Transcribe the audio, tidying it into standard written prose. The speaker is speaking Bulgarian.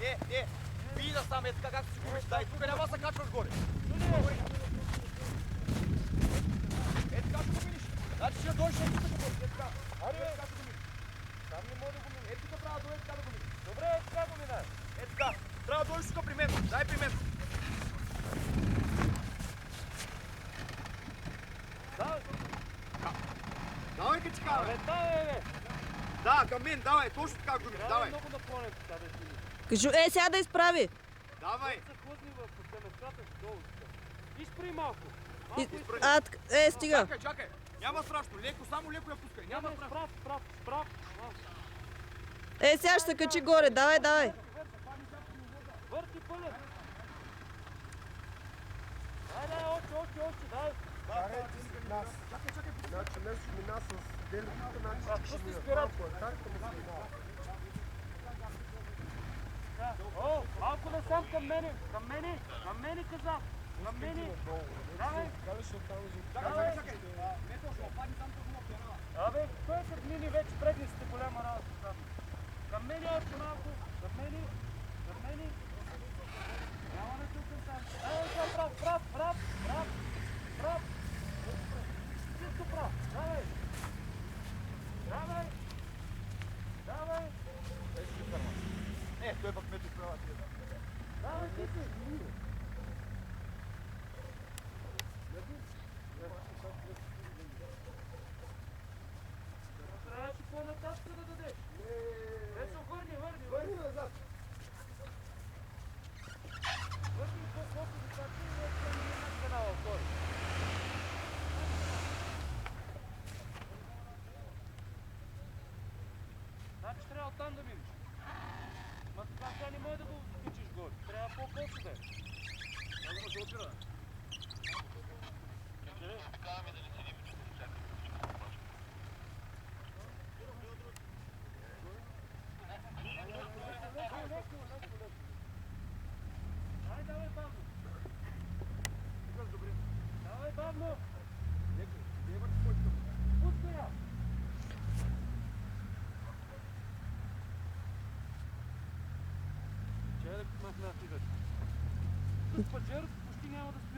Не. Види да сам, така както си губиш. Дай, тук няма да се качваш горе. Така ще го миниш. Значи ще дойдеш от тук горе. Така. Аре, така ще го миниш. Сам не може да го миниш. Тук трябва да дойде така да го миниш. Добре, така го минаш. Така. Трябва да дойдеш тук при мен. Дай при мен. Давай, качка, бе. Да, към мен, давай, точно така го миниш. Давай. Много наклонен така да си. Кажу, сега да изправи. Давай. Са хлъзни в местата долу. Изпри малко. Стига. Чакай. Няма страшно. Леко, само леко я пускай. Няма страшно. Прав. Сега ще се качи горе. Давай. Върти пълен. Дай, очи, дай. Значи нещо мина с деликата, значи ще ми спират. контакта му се минава. Малко насам към мене казах. Към мене. Давай. Чакай. Не точно, падни там като му пиана. Абе, той е като мини вече предниците голяма работа. Към мене още малко. Към мене. Няма да тук там. Прав. Чисто прав. Давай. Не, той пък ме изправя. Давай, ти си. Трябваше по-нататък да дадеш. Ето, върни назад. Върни по-колко за това, че не е канала отгоре. Значи трябва оттам да минеш. Ма така сега не може да го качиш горе. Трябва по-колко да е. Трябва да се опира. Давай бавно. Давай бавно. Пускай я. Чай да махна ти вече. С паджер почти няма да спира.